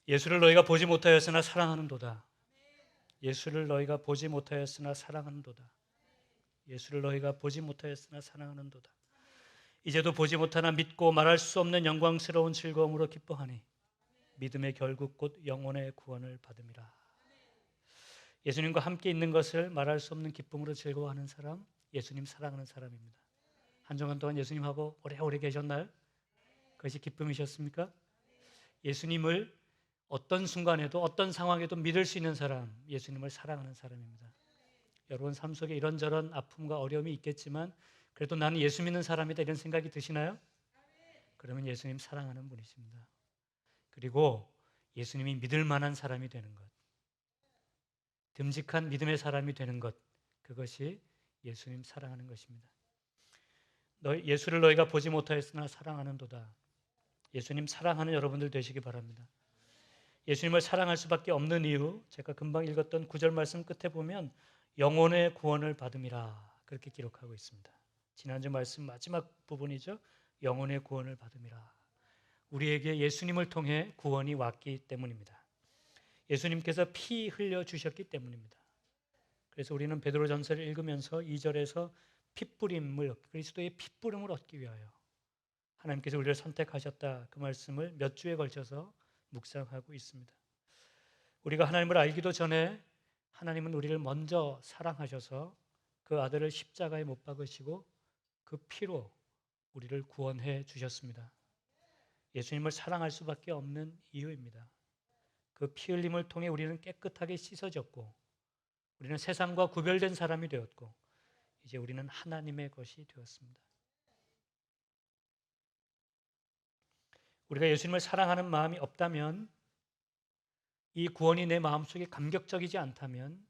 예수를 너희가 보지 못하였으나 사랑하는도다. 예수를 너희가 보지 못하였으나 사랑하는도다. 예수를 너희가 보지 못하였으나 사랑하는도다. 이제도 보지 못하나 믿고 말할 수 없는 영광스러운 즐거움으로 기뻐하니 믿음의 결국 곧 영혼의 구원을 받음이라. 예수님과 함께 있는 것을 말할 수 없는 기쁨으로 즐거워하는 사람, 예수님 사랑하는 사람입니다. 한 주간 동안 예수님하고 오래오래 계셨나요? 그것이 기쁨이셨습니까? 예수님을 어떤 순간에도 어떤 상황에도 믿을 수 있는 사람, 예수님을 사랑하는 사람입니다. 여러분 삶 속에 이런저런 아픔과 어려움이 있겠지만 그래도 나는 예수 믿는 사람이다 이런 생각이 드시나요? 그러면 예수님 사랑하는 분이십니다. 그리고 예수님이 믿을 만한 사람이 되는 것, 듬직한 믿음의 사람이 되는 것, 그것이 예수님 사랑하는 것입니다. 예수를 너희가 보지 못하였으나 사랑하는도다. 예수님 사랑하는 여러분들 되시기 바랍니다. 예수님을 사랑할 수밖에 없는 이유, 제가 금방 읽었던 9절 말씀 끝에 보면 영혼의 구원을 받음이라 그렇게 기록하고 있습니다. 지난주 말씀 마지막 부분이죠. 영혼의 구원을 받음이라. 우리에게 예수님을 통해 구원이 왔기 때문입니다. 예수님께서 피 흘려 주셨기 때문입니다. 그래서 우리는 베드로전서를 읽으면서 2절에서 핏부림을, 그리스도의 핏부림을 얻기 위하여 하나님께서 우리를 선택하셨다, 그 말씀을 몇 주에 걸쳐서 묵상하고 있습니다. 우리가 하나님을 알기도 전에 하나님은 우리를 먼저 사랑하셔서 그 아들을 십자가에 못 박으시고 그 피로 우리를 구원해 주셨습니다. 예수님을 사랑할 수밖에 없는 이유입니다. 그 피 흘림을 통해 우리는 깨끗하게 씻어졌고 우리는 세상과 구별된 사람이 되었고 이제 우리는 하나님의 것이 되었습니다. 우리가 예수님을 사랑하는 마음이 없다면, 이 구원이 내 마음속에 감격적이지 않다면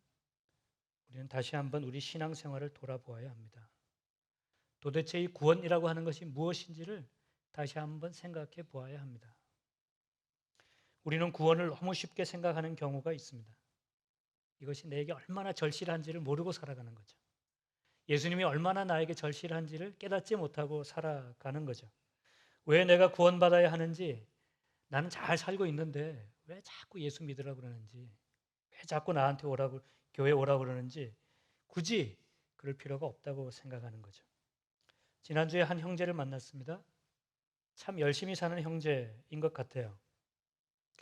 우리는 다시 한번 우리 신앙생활을 돌아보아야 합니다. 도대체 이 구원이라고 하는 것이 무엇인지를 다시 한번 생각해 보아야 합니다. 우리는 구원을 너무 쉽게 생각하는 경우가 있습니다. 이것이 내게 얼마나 절실한지를 모르고 살아가는 거죠. 예수님이 얼마나 나에게 절실한지를 깨닫지 못하고 살아가는 거죠. 왜 내가 구원받아야 하는지, 나는 잘 살고 있는데 왜 자꾸 예수 믿으라고 그러는지, 왜 자꾸 나한테 오라고, 교회 오라고 그러는지 굳이 그럴 필요가 없다고 생각하는 거죠. 지난주에 한 형제를 만났습니다. 참 열심히 사는 형제인 것 같아요.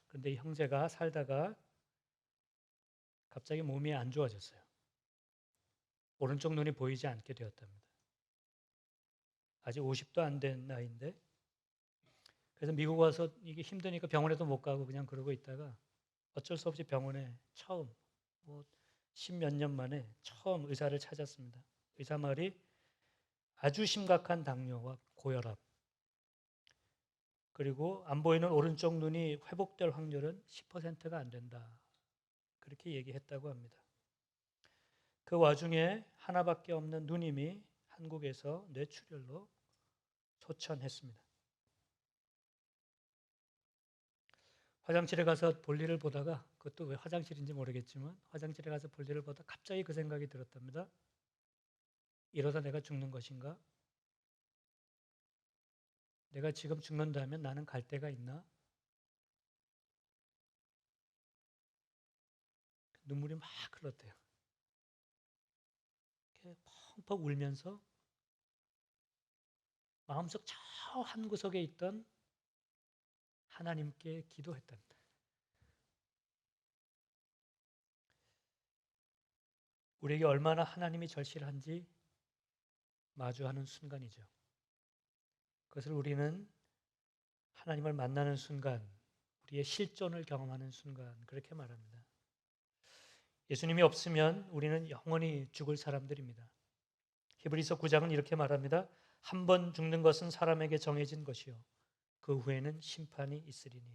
그런데 이 형제가 살다가 갑자기 몸이 안 좋아졌어요. 오른쪽 눈이 보이지 않게 되었답니다. 아직 50도 안 된 나이인데, 그래서 미국 와서 이게 힘드니까 병원에도 못 가고 그냥 그러고 있다가 어쩔 수 없이 병원에 처음, 뭐 10몇 년 만에 처음 의사를 찾았습니다. 의사 말이 아주 심각한 당뇨와 고혈압, 그리고 안 보이는 오른쪽 눈이 회복될 확률은 10%가 안 된다, 그렇게 얘기했다고 합니다. 그 와중에 하나밖에 없는 누님이 한국에서 뇌출혈로 소천했습니다. 화장실에 가서 볼일을 보다가, 그것도 왜 화장실인지 모르겠지만 화장실에 가서 볼일을 보다 갑자기 그 생각이 들었답니다. 이러다 내가 죽는 것인가? 내가 지금 죽는다면 나는 갈 데가 있나? 눈물이 막 흘렀대요. 이렇게 펑펑 울면서 마음속 저 한 구석에 있던 하나님께 기도했답니다. 우리에게 얼마나 하나님이 절실한지 마주하는 순간이죠. 그것을 우리는 하나님을 만나는 순간, 우리의 실존을 경험하는 순간, 그렇게 말합니다. 예수님이 없으면 우리는 영원히 죽을 사람들입니다. 히브리서 9장은 이렇게 말합니다. 한 번 죽는 것은 사람에게 정해진 것이요 그 후에는 심판이 있으리니.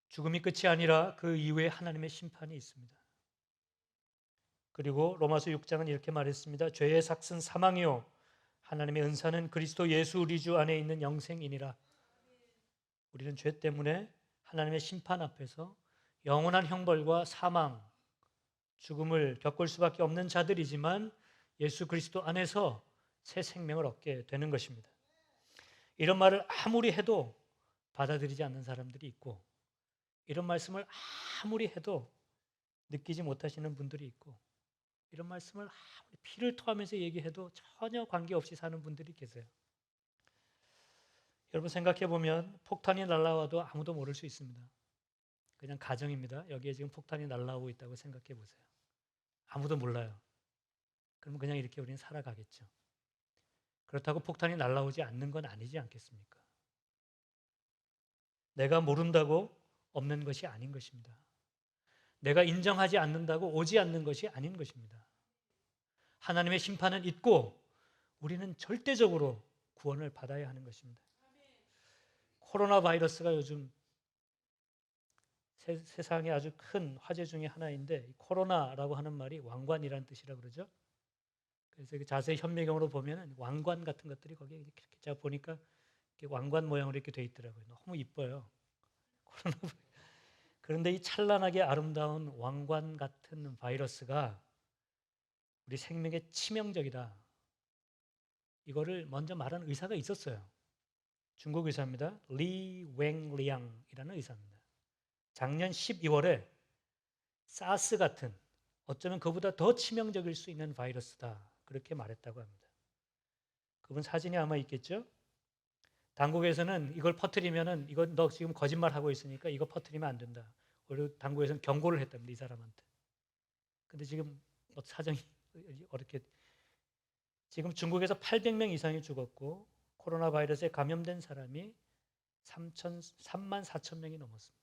죽음이 끝이 아니라 그 이후에 하나님의 심판이 있습니다. 그리고 로마서 6장은 이렇게 말했습니다. 죄의 삭은 사망이요 하나님의 은사는 그리스도 예수 우리 주 안에 있는 영생이니라. 우리는 죄 때문에 하나님의 심판 앞에서 영원한 형벌과 사망, 죽음을 겪을 수밖에 없는 자들이지만 예수 그리스도 안에서 새 생명을 얻게 되는 것입니다. 이런 말을 아무리 해도 받아들이지 않는 사람들이 있고, 이런 말씀을 아무리 해도 느끼지 못하시는 분들이 있고, 이런 말씀을 아무리 피를 토하면서 얘기해도 전혀 관계없이 사는 분들이 계세요. 여러분 생각해 보면 폭탄이 날아와도 아무도 모를 수 있습니다. 그냥 가정입니다. 여기에 지금 폭탄이 날아오고 있다고 생각해 보세요. 아무도 몰라요. 그럼 그냥 이렇게 우리는 살아가겠죠. 그렇다고 폭탄이 날아오지 않는 건 아니지 않겠습니까? 내가 모른다고 없는 것이 아닌 것입니다. 내가 인정하지 않는다고 오지 않는 것이 아닌 것입니다. 하나님의 심판은 있고 우리는 절대적으로 구원을 받아야 하는 것입니다. 코로나 바이러스가 요즘 세상에 아주 큰 화제 중에 하나인데, 코로나라고 하는 말이 왕관이라는 뜻이라 그러죠. 그래서 자세히 현미경으로 보면 왕관 같은 것들이 거기에 이렇게 제가 보니까 이렇게 왕관 모양으로 이렇게 돼 있더라고요. 너무 이뻐요. 코로나. 그런데 이 찬란하게 아름다운 왕관 같은 바이러스가 우리 생명에 치명적이다. 이거를 먼저 말하는 의사가 있었어요. 중국 의사입니다. 리 웽리앙이라는 의사입니다. 작년 12월에 사스 같은, 어쩌면 그보다 더 치명적일 수 있는 바이러스다, 그렇게 말했다고 합니다. 그분 사진이 아마 있겠죠? 당국에서는 이걸 퍼뜨리면은, 이건 너 지금 거짓말하고 있으니까 이거 퍼뜨리면 안 된다. 그리고 당국에서는 경고를 했답니다, 이 사람한테. 근데 지금 뭐 사정이 어렵게, 지금 중국에서 800명 이상이 죽었고 코로나 바이러스에 감염된 사람이 3만 4천 명이 넘었습니다.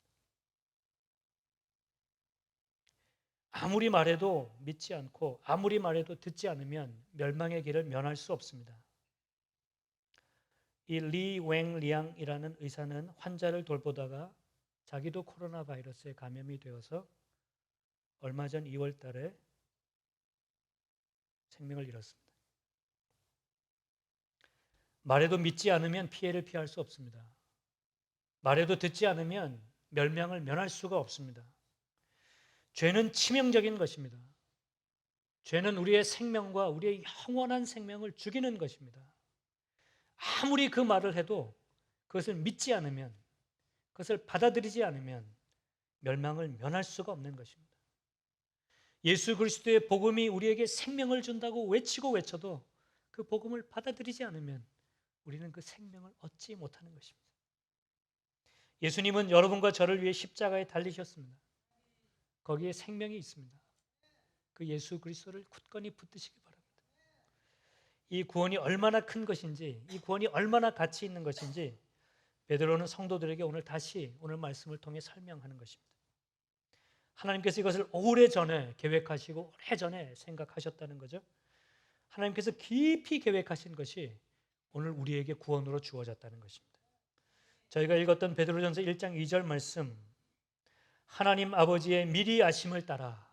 아무리 말해도 믿지 않고 아무리 말해도 듣지 않으면 멸망의 길을 면할 수 없습니다. 이 리 웽리앙이라는 의사는 환자를 돌보다가 자기도 코로나 바이러스에 감염이 되어서 얼마 전 2월 달에 생명을 잃었습니다. 말해도 믿지 않으면 피해를 피할 수 없습니다. 말해도 듣지 않으면 멸망을 면할 수가 없습니다. 죄는 치명적인 것입니다. 죄는 우리의 생명과 우리의 영원한 생명을 죽이는 것입니다. 아무리 그 말을 해도 그것을 믿지 않으면, 그것을 받아들이지 않으면 멸망을 면할 수가 없는 것입니다. 예수 그리스도의 복음이 우리에게 생명을 준다고 외치고 외쳐도 그 복음을 받아들이지 않으면 우리는 그 생명을 얻지 못하는 것입니다. 예수님은 여러분과 저를 위해 십자가에 달리셨습니다. 거기에 생명이 있습니다. 그 예수 그리스도를 굳건히 붙드시기 바랍니다. 이 구원이 얼마나 큰 것인지, 이 구원이 얼마나 가치 있는 것인지 베드로는 성도들에게 오늘 다시 오늘 말씀을 통해 설명하는 것입니다. 하나님께서 이것을 오래전에 계획하시고 오래전에 생각하셨다는 거죠. 하나님께서 깊이 계획하신 것이 오늘 우리에게 구원으로 주어졌다는 것입니다. 저희가 읽었던 베드로전서 1장 2절 말씀, 하나님 아버지의 미리 아심을 따라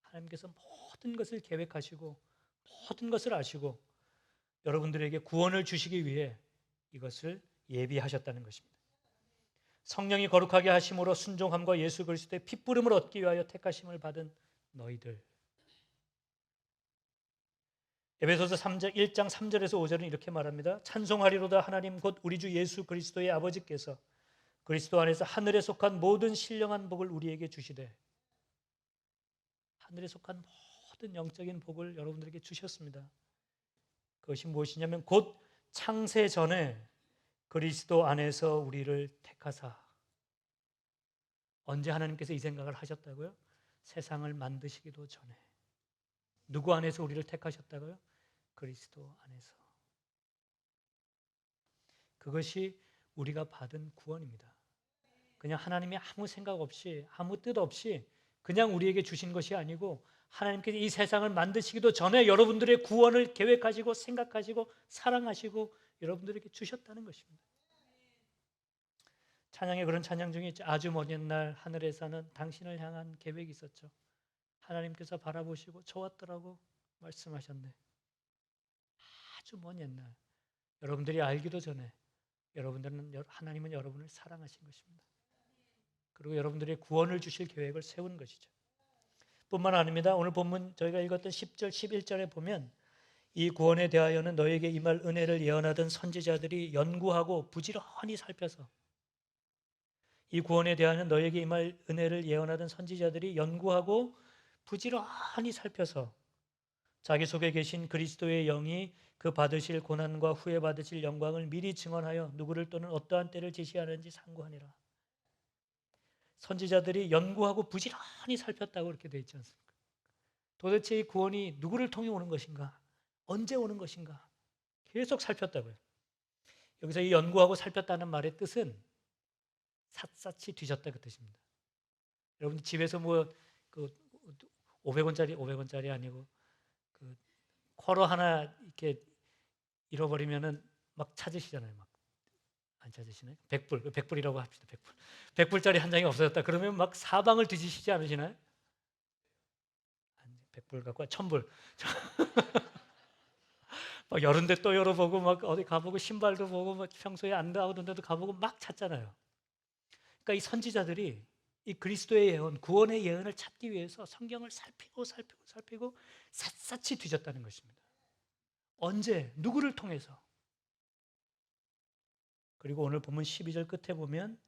하나님께서 모든 것을 계획하시고 모든 것을 아시고 여러분들에게 구원을 주시기 위해 이것을 예비하셨다는 것입니다. 성령이 거룩하게 하심으로 순종함과 예수 그리스도의 핏부름을 얻기 위하여 택하심을 받은 너희들. 에베소서 1장 3절에서 5절은 이렇게 말합니다. 찬송하리로다 하나님 곧 우리 주 예수 그리스도의 아버지께서 그리스도 안에서 하늘에 속한 모든 신령한 복을 우리에게 주시되, 하늘에 속한 모든 영적인 복을 여러분들에게 주셨습니다. 그것이 무엇이냐면 곧 창세 전에 그리스도 안에서 우리를 택하사. 언제 하나님께서 이 생각을 하셨다고요? 세상을 만드시기도 전에. 누구 안에서 우리를 택하셨다고요? 그리스도 안에서. 그것이 우리가 받은 구원입니다. 그냥 하나님이 아무 생각 없이 아무 뜻 없이 그냥 우리에게 주신 것이 아니고 하나님께서 이 세상을 만드시기도 전에 여러분들의 구원을 계획하시고 생각하시고 사랑하시고 여러분들에게 주셨다는 것입니다. 찬양에 그런 찬양 중에 있죠. 아주 먼 옛날 하늘에서는 당신을 향한 계획이 있었죠. 하나님께서 바라보시고 좋았더라고 말씀하셨네. 아주 먼 옛날, 여러분들이 알기도 전에 하나님은 여러분을 사랑하신 것입니다. 그리고 여러분들의 구원을 주실 계획을 세운 것이죠. 뿐만 아닙니다. 오늘 본문 저희가 읽었던 10절 11절에 보면 이 구원에 대하여는 너에게 임할 은혜를 예언하던 선지자들이 연구하고 부지런히 살펴서 이 구원에 대하여는 너에게 임할 은혜를 예언하던 선지자들이 연구하고 부지런히 살펴서 자기 속에 계신 그리스도의 영이 그 받으실 고난과 후에 받으실 영광을 미리 증언하여 누구를 또는 어떠한 때를 제시하는지 상고하니라. 선지자들이 연구하고 부지런히 살폈다고 이렇게 되어 있지 않습니까? 도대체 이 구원이 누구를 통해 오는 것인가? 언제 오는 것인가? 계속 살폈다고요. 여기서 이 연구하고 살폈다는 말의 뜻은 샅샅이 뒤졌다 그 뜻입니다. 여러분 집에서 그 500원짜리 아니고 그 쿼러 하나 이렇게 잃어버리면은 막 찾으시잖아요. 막 안 찾으시나요? 100불이라고 합시다. 100불. 100불짜리 한 장이 없어졌다. 그러면 막 사방을 뒤지시지 않으시나요? 100불 갖고 1000불. 막 여러 데 또 열어보고 막 어디 가보고 신발도 보고 막 평소에 안 나오던 데도 가보고 막 찾잖아요. 그러니까 이 선지자들이 이 그리스도의 예언, 구원의 예언을 찾기 위해서 성경을 살피고 샅샅이 뒤졌다는 것입니다. 언제, 누구를 통해서? 그리고 오늘 본문 12절 끝에 보면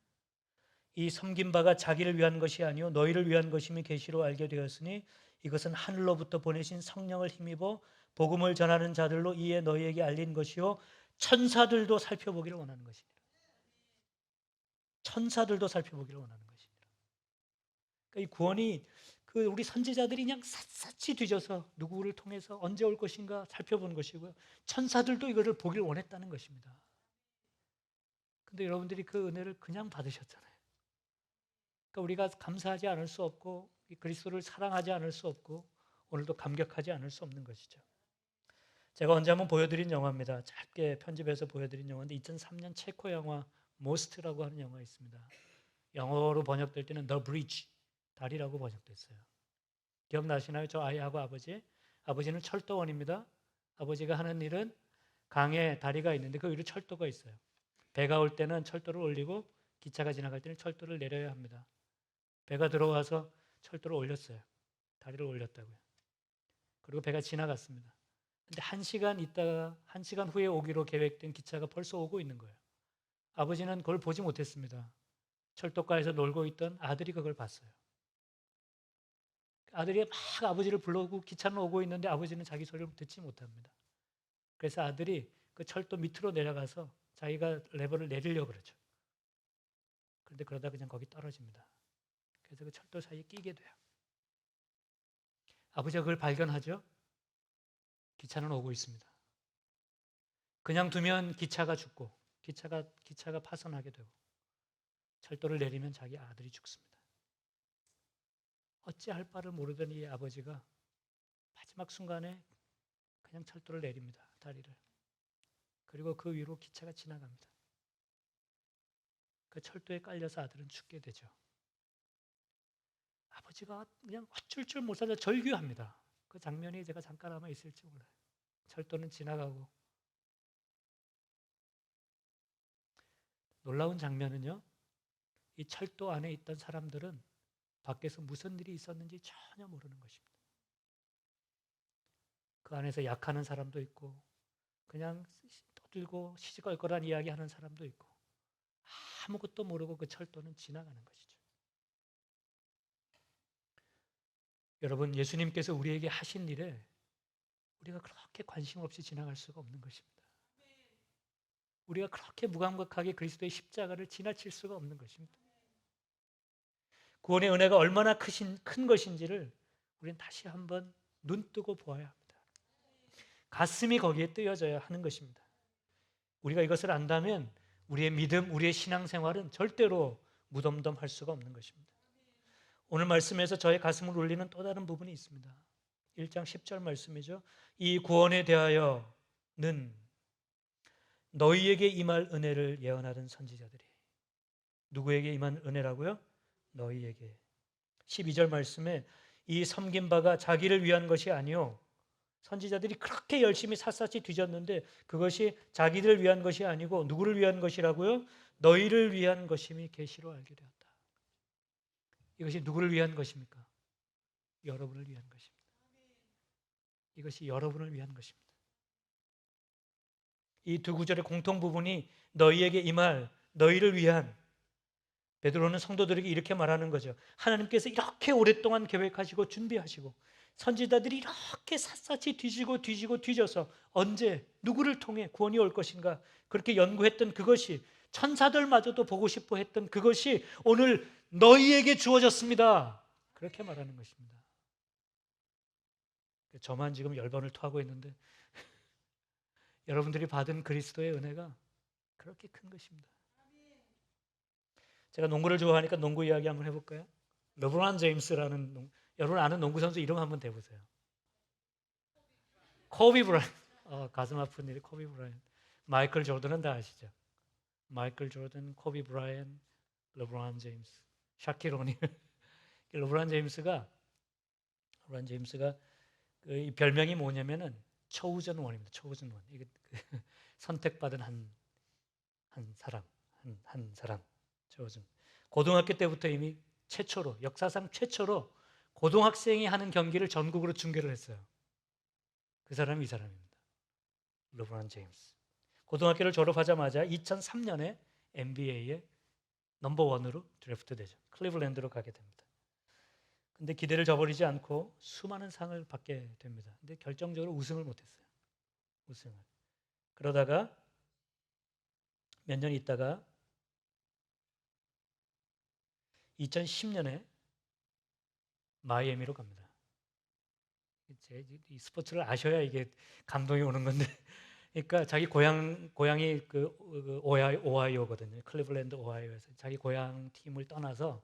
이 섬긴 바가 자기를 위한 것이 아니요 너희를 위한 것임이 계시로 알게 되었으니 이것은 하늘로부터 보내신 성령을 힘입어 복음을 전하는 자들로 이에 너희에게 알린 것이요 천사들도 살펴보기를 원하는 것이니라. 천사들도 살펴보기를 원하는 것이니라. 그러니까 이 구원이 그 우리 선지자들이 그냥 샅샅이 뒤져서 누구를 통해서 언제 올 것인가 살펴본 것이고요. 천사들도 이거를 보기를 원했다는 것입니다. 근데 여러분들이 그 은혜를 그냥 받으셨잖아요. 그러니까 우리가 감사하지 않을 수 없고 그리스도를 사랑하지 않을 수 없고 오늘도 감격하지 않을 수 없는 것이죠. 제가 언제 한번 보여드린 영화입니다. 짧게 편집해서 보여드린 영화인데 2003년 체코 영화 모스트라고 하는 영화가 있습니다. 영어로 번역될 때는 The Bridge, 다리라고 번역됐어요. 기억나시나요? 저 아이하고 아버지. 아버지는 철도원입니다. 아버지가 하는 일은 강에 다리가 있는데 그 위로 철도가 있어요. 배가 올 때는 철도를 올리고 기차가 지나갈 때는 철도를 내려야 합니다. 배가 들어와서 철도를 올렸어요. 다리를 올렸다고요. 그리고 배가 지나갔습니다. 근데 1시간 있다가 1시간 후에 오기로 계획된 기차가 벌써 오고 있는 거예요. 아버지는 그걸 보지 못했습니다. 철도가에서 놀고 있던 아들이 그걸 봤어요. 아들이 막 아버지를 불러오고 기차는 오고 있는데 아버지는 자기 소리를 듣지 못합니다. 그래서 아들이 그 철도 밑으로 내려가서 자기가 레버를 내리려고 그러죠. 그런데 그러다 그냥 거기 떨어집니다. 그래서 그 철도 사이에 끼게 돼요. 아버지가 그걸 발견하죠. 기차는 오고 있습니다. 그냥 두면 기차가 죽고 기차가 파손하게 되고 철도를 내리면 자기 아들이 죽습니다. 어찌할 바를 모르던 이 아버지가 마지막 순간에 그냥 철도를 내립니다. 다리를. 그리고 그 위로 기차가 지나갑니다. 그 철도에 깔려서 아들은 죽게 되죠. 아버지가 그냥 어쩔 줄 못 살아 절규합니다. 그 장면이 제가 잠깐 아마 있을지 몰라요. 철도는 지나가고 놀라운 장면은요. 이 철도 안에 있던 사람들은 밖에서 무슨 일이 있었는지 전혀 모르는 것입니다. 그 안에서 약하는 사람도 있고 그냥 떠들고 시시껄껄한 이야기하는 사람도 있고 아무것도 모르고 그 철도는 지나가는 것이죠. 여러분 예수님께서 우리에게 하신 일에 우리가 그렇게 관심 없이 지나갈 수가 없는 것입니다. 우리가 그렇게 무감각하게 그리스도의 십자가를 지나칠 수가 없는 것입니다. 구원의 은혜가 얼마나 큰 것인지를 우리는 다시 한번 눈 뜨고 보아야 합니다. 가슴이 거기에 뜨여져야 하는 것입니다. 우리가 이것을 안다면 우리의 믿음, 우리의 신앙생활은 절대로 무덤덤할 수가 없는 것입니다. 오늘 말씀에서 저의 가슴을 울리는 또 다른 부분이 있습니다. 1장 10절 말씀이죠. 이 구원에 대하여는 너희에게 임할 은혜를 예언하던 선지자들이 누구에게 임한 은혜라고요? 너희에게. 12절 말씀에 이 섬긴 바가 자기를 위한 것이 아니요 선지자들이 그렇게 열심히 샅샅이 뒤졌는데 그것이 자기들을 위한 것이 아니고 누구를 위한 것이라고요? 너희를 위한 것임이 계시로 알게 되었다. 이것이 누구를 위한 것입니까? 여러분을 위한 것입니다. 이것이 여러분을 위한 것입니다. 이 두 구절의 공통 부분이 너희에게 임할 너희를 위한, 베드로는 성도들에게 이렇게 말하는 거죠. 하나님께서 이렇게 오랫동안 계획하시고 준비하시고 선지자들이 이렇게 샅샅이 뒤져서 언제 누구를 통해 구원이 올 것인가 그렇게 연구했던 그것이, 천사들마저도 보고 싶어 했던 그것이 오늘 너희에게 주어졌습니다. 그렇게 말하는 것입니다. 저만 지금 10번을 토하고 있는데 여러분들이 받은 그리스도의 은혜가 그렇게 큰 것입니다. 제가 농구를 좋아하니까 농구 이야기 한번 해볼까요? 르브론 제임스라는, 여러분 아는 농구 선수 이름 한번 대보세요. 코비 브라이언트. 가슴 아픈 일이 코비 브라이언트. 마이클 조던은 다 아시죠? 마이클 조던, 코비 브라이언트, 르브론 제임스, 샤킬 오닐. 르브론 제임스가 그 별명이 뭐냐면은 초우전 원입니다. 초우전 원. 이게 선택받은 한 사람. 초우전. 고등학교 때부터 이미 최초로, 역사상 최초로 고등학생이 하는 경기를 전국으로 중계를 했어요. 그 사람이 이 사람입니다. 르브론 제임스. 고등학교를 졸업하자마자 2003년에 NBA의 넘버원으로 드래프트 되죠. 클리블랜드로 가게 됩니다. 근데 기대를 저버리지 않고 수많은 상을 받게 됩니다. 근데 결정적으로 우승을 못했어요. 우승을. 그러다가 몇 년 있다가 2010년에 마이애미로 갑니다. 이 스포츠를 아셔야 이게 감동이 오는 건데, 그러니까 자기 고향이 그 오하이오거든요. 클리블랜드 오하이오에서 자기 고향 팀을 떠나서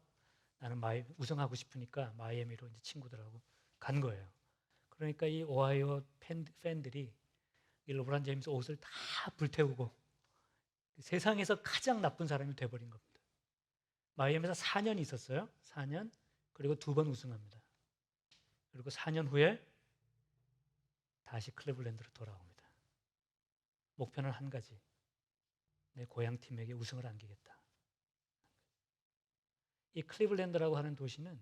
나는 우승하고 싶으니까 마이애미로 이제 친구들하고 간 거예요. 그러니까 이 오하이오 팬들이 이 르브론 제임스 옷을 다 불태우고 세상에서 가장 나쁜 사람이 돼버린 겁니다. 마이애미에서 4년 있었어요. 4년. 그리고 2번 우승합니다. 그리고 4년 후에 다시 클리블랜드로 돌아옵니다. 목표는 한 가지. 내 고향 팀에게 우승을 안기겠다. 이 클리블랜드라고 하는 도시는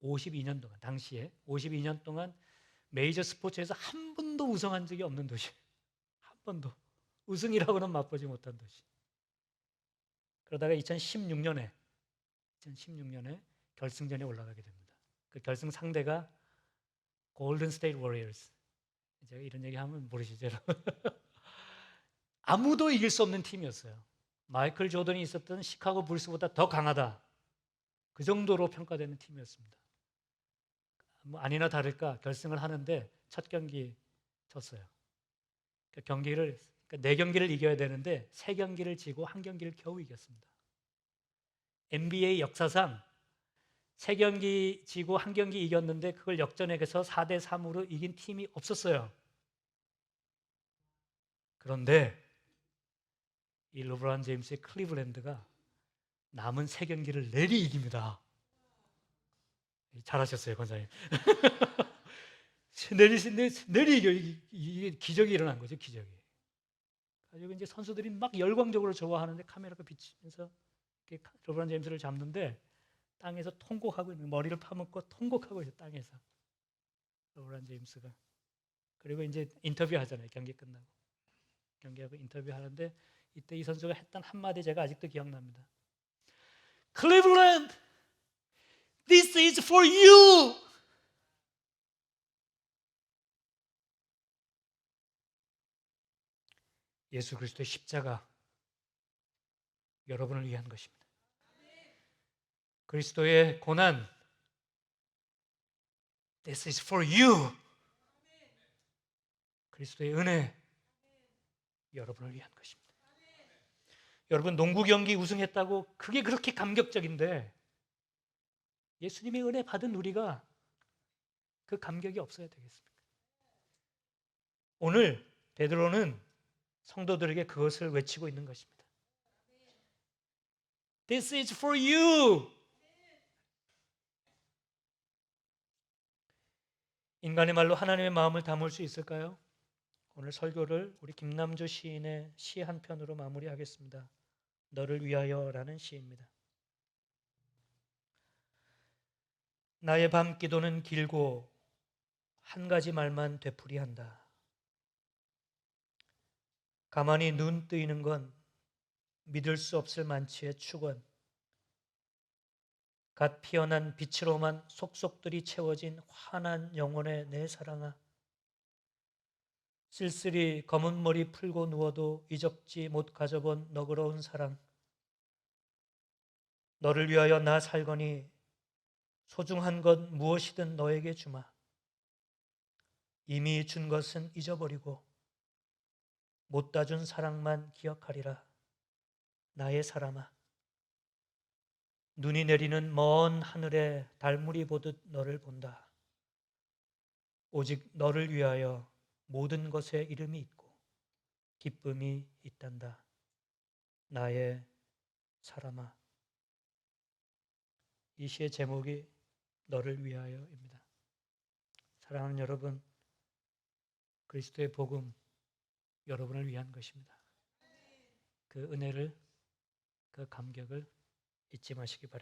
52년 동안, 당시에 52년 동안 메이저 스포츠에서 한 번도 우승한 적이 없는 도시. 한 번도. 우승이라고는 맛보지 못한 도시. 그러다가 2016년에 결승전에 올라가게 됩니다. 그 결승 상대가 골든 스테이트 워리어스. 제가 이런 얘기 하면 모르시죠? 아무도 이길 수 없는 팀이었어요. 마이클 조던이 있었던 시카고 불스보다 더 강하다. 그 정도로 평가되는 팀이었습니다. 뭐 아니나 다를까 결승을 하는데 첫 경기 졌어요. 그러니까 4경기를 이겨야 되는데 3경기를 지고 1경기를 겨우 이겼습니다. NBA 역사상 3경기 지고 1경기 이겼는데 그걸 역전해서 4대3으로 이긴 팀이 없었어요. 그런데 이 르브론 제임스의 클리블랜드가 남은 3경기를 내리 이깁니다. 잘하셨어요, 권사님. 내리 이겨. 이게 기적이 일어난 거죠, 기적이. 가지고 이제 선수들이 막 열광적으로 좋아하는데 카메라가 비치면서 르브론 제임스를 잡는데 땅에서 통곡하고 있는, 머리를 파묻고 통곡하고 있어요, 땅에서. 르브론 제임스가. 그리고 이제 인터뷰 하잖아요, 경기 끝나고. 경기하고 인터뷰 하는데 이때 이 선수가 했던 한마디 제가 아직도 기억납니다. Cleveland, this is for you. 예수 그리스도의 십자가 여러분을 위한 것입니다. 그리스도의 고난, this is for you. 그리스도의 은혜, 여러분을 위한 것입니다. 여러분 농구 경기 우승했다고 그게 그렇게 감격적인데 예수님의 은혜 받은 우리가 그 감격이 없어야 되겠습니까? 오늘 베드로는 성도들에게 그것을 외치고 있는 것입니다. This is for you. 인간의 말로 하나님의 마음을 담을 수 있을까요? 오늘 설교를 우리 김남주 시인의 시 한 편으로 마무리하겠습니다. 너를 위하여라는 시입니다. 나의 밤 기도는 길고 한 가지 말만 되풀이한다. 가만히 눈 뜨이는 건 믿을 수 없을 만치의 축원, 갓 피어난 빛으로만 속속들이 채워진 환한 영혼의 내 사랑아, 쓸쓸히 검은 머리 풀고 누워도 이적지 못 가져본 너그러운 사랑, 너를 위하여 나 살거니 소중한 것 무엇이든 너에게 주마. 이미 준 것은 잊어버리고 못다 준 사랑만 기억하리라. 나의 사람아, 눈이 내리는 먼 하늘에 달물이 보듯 너를 본다. 오직 너를 위하여 모든 것에 이름이 있고 기쁨이 있단다. 나의 사람아. 이 시의 제목이 너를 위하여입니다. 사랑하는 여러분, 그리스도의 복음 여러분을 위한 것입니다. 그 은혜를, 그 감격을 잊지 마시기 바랍니다.